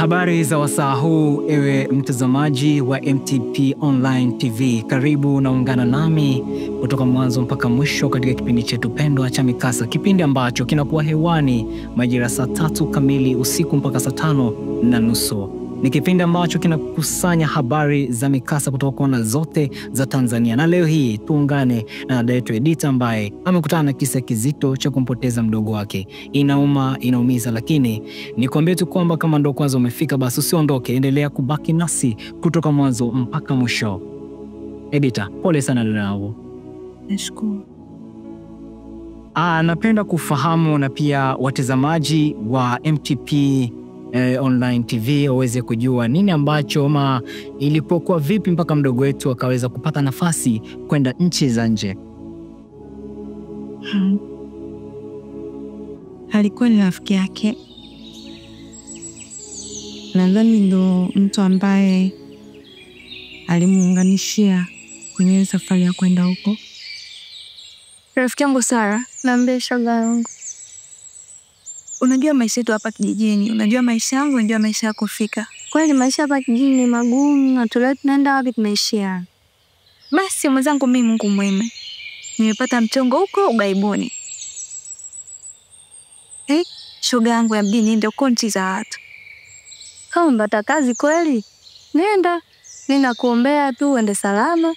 Habari za wasaa huu ewe mtazamaji wa MTP Online TV. Karibu na ungana nami kutoka mwanzo mpaka mwisho katika kipindi chetu pendwa cha Mikasa. Kipindi ambacho kinakuwa hewani majira saa 3 kamili usiku mpaka saa 5:30. Ni kipindi ambacho kinakusanya habari za mikasa kutoka kona zote za Tanzania. Na leo hii tuungane na dada yetu Edita ambaye amekutana na kisa kizito cha kumpoteza mdogo wake. Inauma, inaumiza, lakini nikwambie tu kwamba kama ndo kwanza umefika basi usiondoke, endelea kubaki nasi kutoka mwanzo mpaka mwisho. Edita, pole sana dada yangu. Nashukuru. Napenda kufahamu na pia watazamaji wa MTP Online TV waweze kujua nini ambacho ilipokuwa vipi mpaka mdogo wetu akaweza kupata nafasi kwenda nchi za nje. Alikuwa ni rafiki yake. Nadhani ndo mtu ambaye alimuunganishia kwenye safari ya kwenda huko. Rafiki yangu Sara, naambia shoga yangu. Unajua maisha yetu hapa kijijini, unajua maisha yangu, unajua maisha yako Fika. Kwani maisha hapa kijijini ni magumu, na tunaenda wapi tunaishia? Basi mwenzangu, mimi Mungu mwema, nimepata mchongo huko ugaibuni. Shoga yangu ya mjini ndio konti za watu. Kama mbata kazi kweli, nenda. Ninakuombea tu uende salama.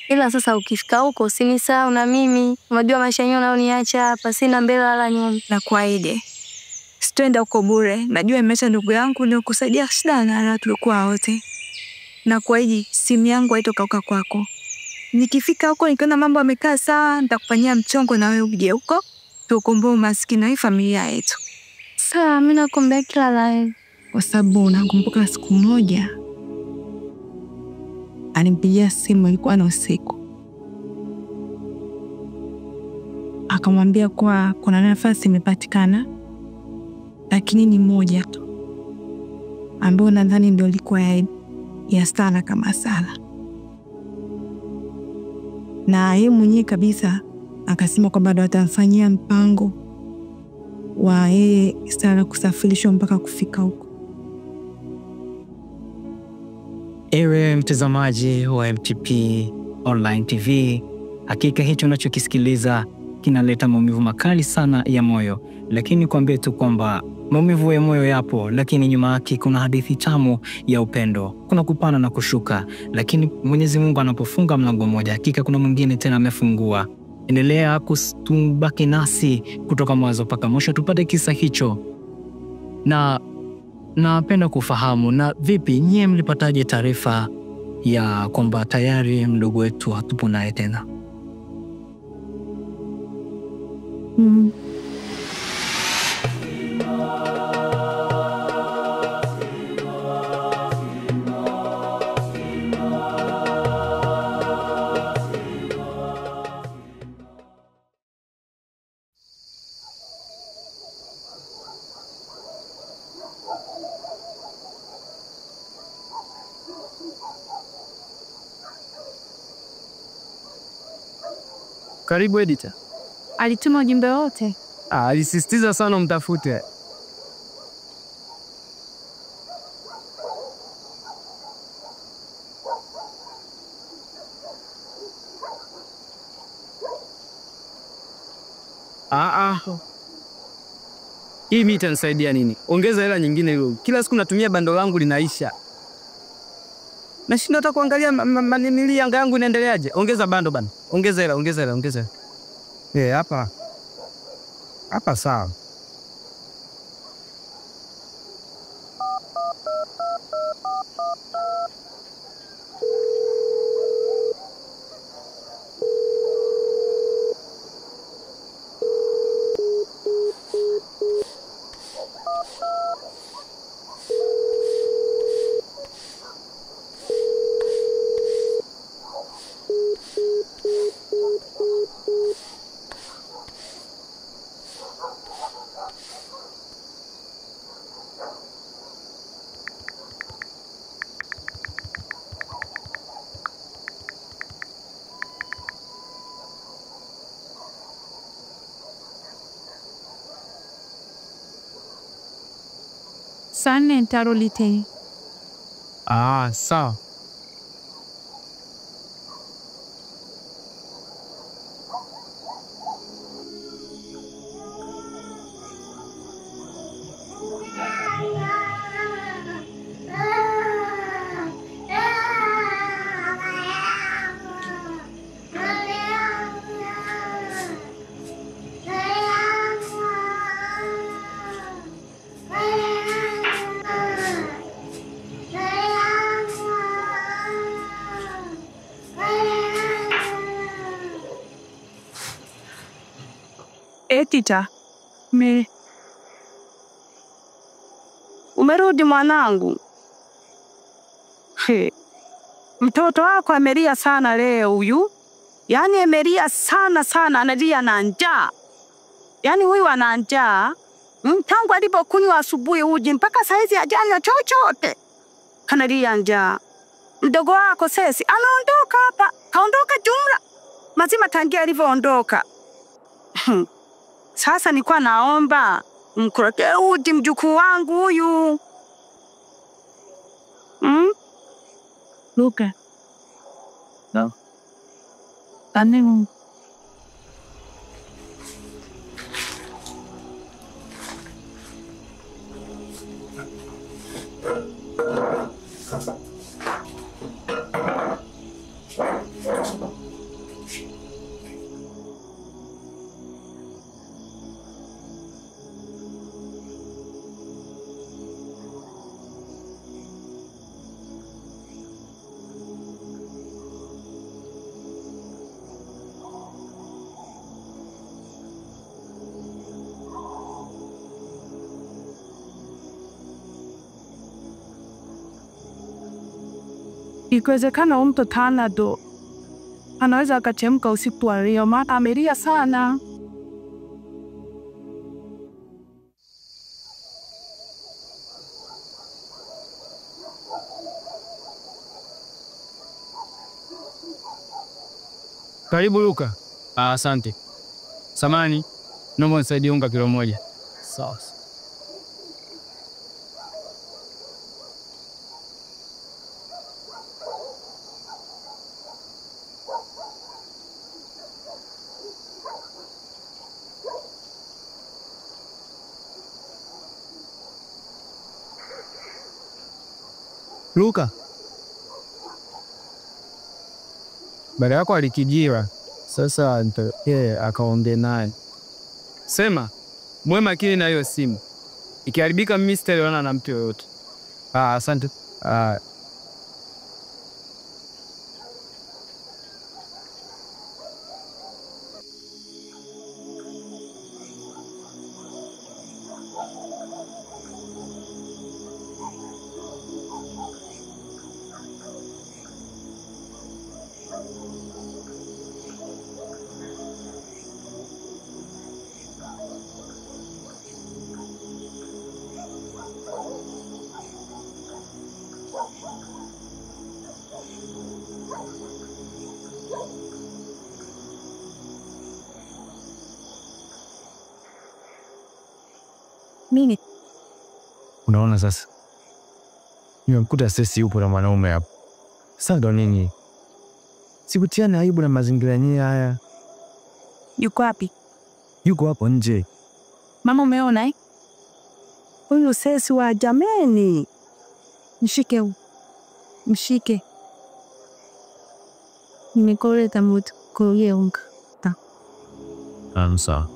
Ila sasa ukifika huko usinisahau na mimi. Unajua maisha yenyewe unaoniacha hapa, sina mbele wala nyuma. Na kuahidi sitenda huko bure. Najua imeacha ndugu yangu ndio kusaidia shida na raha tulikuwa wote. Na kuahidi simu yangu haitokauka kwako. Nikifika huko nikiona mambo yamekaa sawa, nitakufanyia mchongo na wewe uje huko tukomboe maskini na familia yetu. Sawa, mimi nakuombea kila la heri. Kwa sababu nakumbuka siku moja alimpigia simu, ilikuwa na usiku. Akamwambia kwa kuna nafasi imepatikana, lakini ni moja tu, ambayo nadhani ndio ilikuwa ya Sara kama Sara. Na yeye mwenyewe kabisa akasema kwamba bado atamfanyia mpango wa yeye Sara kusafirishwa mpaka kufika huko. Ewe mtazamaji wa MTP Online TV, hakika hicho unachokisikiliza kinaleta maumivu makali sana ya moyo, lakini kuambia tu kwamba maumivu ya moyo yapo, lakini nyuma yake kuna hadithi tamu ya upendo. Kuna kupana na kushuka, lakini Mwenyezi Mungu anapofunga mlango mmoja, hakika kuna mwingine tena amefungua. Endelea kubaki nasi kutoka mwanzo mpaka mwisho tupate kisa hicho. Na napenda kufahamu, na vipi nyie mlipataje taarifa ya kwamba tayari mdogo wetu hatupo naye tena? Karibu Edita. Alituma ujumbe wote? Alisisitiza sana mtafute. Hii mita nisaidia nini? Ongeza hela nyingine hiyo. Kila siku natumia bando langu linaisha. Nashinda hata kuangalia manili Yanga yangu inaendeleaje. Ongeza bando bana. Ongeza hela. Hapa sawa. Saa 4 nitarudi tena. Sawa. Tita, umerudi mwanangu? Mtoto wako amelia sana leo huyu. Yaani amelia sana, analia na njaa. Yaani huyu ana njaa. Tangu alipokunywa asubuhi uji mpaka saizi hajanywa chochote. Kanalia njaa. Mdogo wako Sesi anaondoka hapa. Kaondoka jumla. Mazima tangia alivyoondoka. Sasa nilikuwa naomba mkuletee uji mjukuu wangu huyu. Luka. No. Anemu. Ikiwezekana mtoto Tanado anaweza akachemka usiku wa leo, maana amelia sana. Karibu Luka. Asante. Samani, naomba nisaidie unga kilo 1. Sawa. Luka, baada yako alikijira. Sasa akaongea naye. Sema, mwe makini na hiyo simu. Ikiharibika mimi sitaelewana na mtu yoyote. Asante. Mimi. Unaona sasa? Nimemkuta Sesi yupo na mwanaume hapo. Sasa ndo nini? Sikutiana aibu na mazingira yenyewe haya. Yuko wapi? Yuko hapo nje. Mama umeona Huyu Sesi wa jameni. Mshike. Nimekoleta moto kulia unga. Ansa.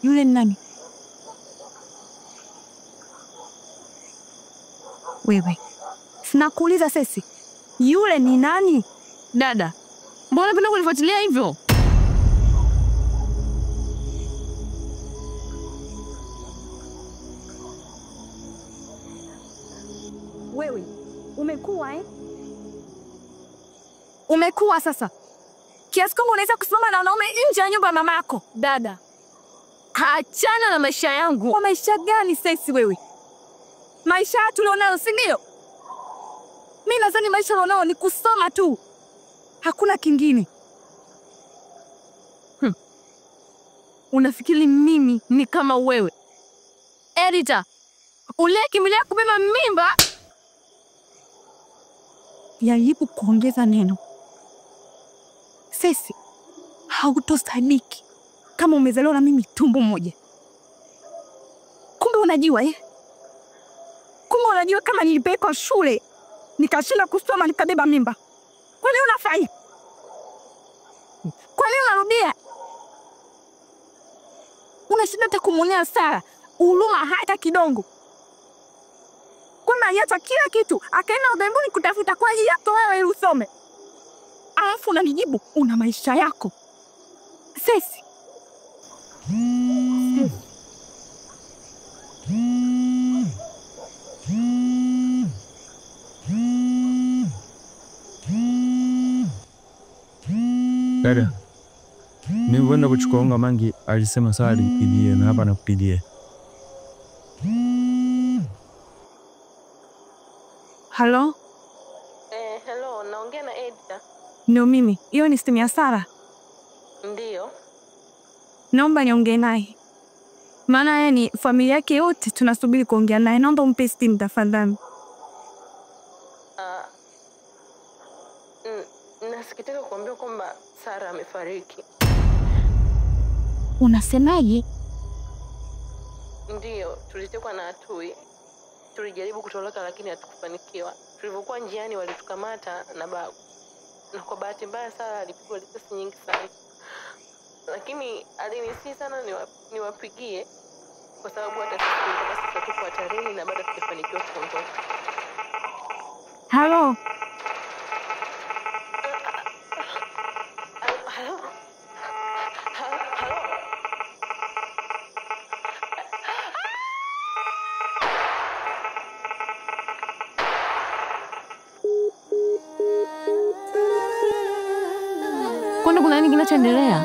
Yule ni nani? Wewe. Nakuuliza Sesi. Yule ni nani? Dada, mbona unapenda kunifuatilia hivyo? Wewe, umekuwa Umekuwa sasa. Kiasi kwamba unaweza kusimama na wanaume nje ya nyumba ya mamako. Dada, achana na maisha yangu. Kwa maisha gani Sesi wewe? Maisha tulionao si ndio? Mimi nadhani maisha tulionao ni kusoma tu. Hakuna kingine. Unafikiri mimi ni kama wewe? Edita, uliyekimbilia kubeba mimba. Jaribu kuongeza neno. Sisi, hautosadiki kama umezaliwa na mimi tumbo moja. Kumbe unajua Kumbe unajua kama nilipelekwa shule nikashinda kusoma nikabeba mimba. Kwa nini unafanya? Kwa nini unarudia? Unashinda hata kumwonea Sara huruma hata kidogo. Kumbe aliacha kila kitu akaenda ugamboni kutafuta kwa ajili yako wewe ili usome. Alafu unanijibu una maisha yako. Sisi. Dada, niwenda kuchukua unga Mangi alisema Sara nipigie na hapa nakupigie. Halo? Hello, naongea na Edita. Ndio mimi. Hiyo ni simu ya Sara? Ndio. Naomba niongee naye. Maana yeye ni familia yake yote tunasubiri kuongea naye. Naomba umpe simu tafadhali. Nasikitika kuambia kwamba Sara amefariki. Unasemaje? Ndio, tulitekwa na Atui. Tulijaribu kutoroka lakini hatukufanikiwa. Tulipokuwa njiani walitukamata na babu. Na kwa bahati mbaya Sara alipigwa risasi nyingi sana. Lakini alinisihi sana niwapigie kwa sababu hata sisi tuko hatarini na bado tutafanikiwa kuondoka. Halo? Kuna nini kinachoendelea?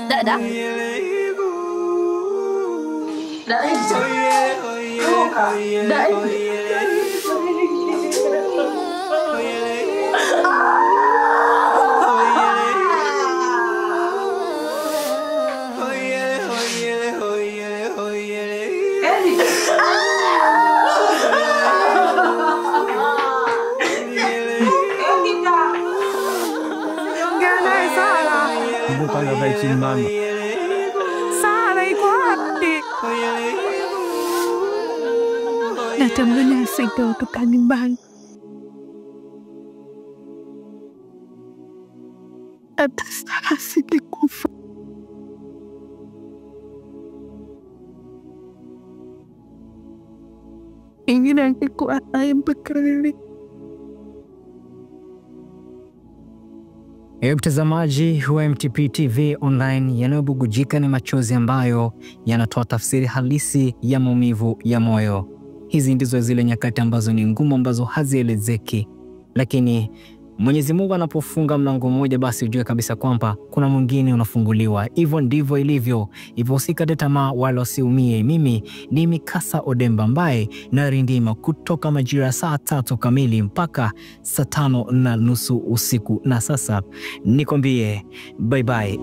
Dada. Panga baiki mama. Sara iko wapi? Natamani asitoke kutoka nyumbani. Hata Sara singekufa. Ingine angekuwa aimbekali. Mtazamaji wa MTP TV online, yanayobugujika ni machozi ambayo yanatoa tafsiri halisi ya maumivu ya moyo. Hizi ndizo zile nyakati ambazo ni ngumu, ambazo hazielezeki, lakini Mwenyezi Mungu anapofunga mlango mmoja, basi ujue kabisa kwamba kuna mwingine unafunguliwa. Hivyo ndivyo ilivyo. Hivyo usikate tamaa wala usiumie. Mimi ni Mikasa Odemba ambaye narindima kutoka majira saa 3 kamili mpaka saa 5:30 usiku. Na sasa nikwambie bye bye.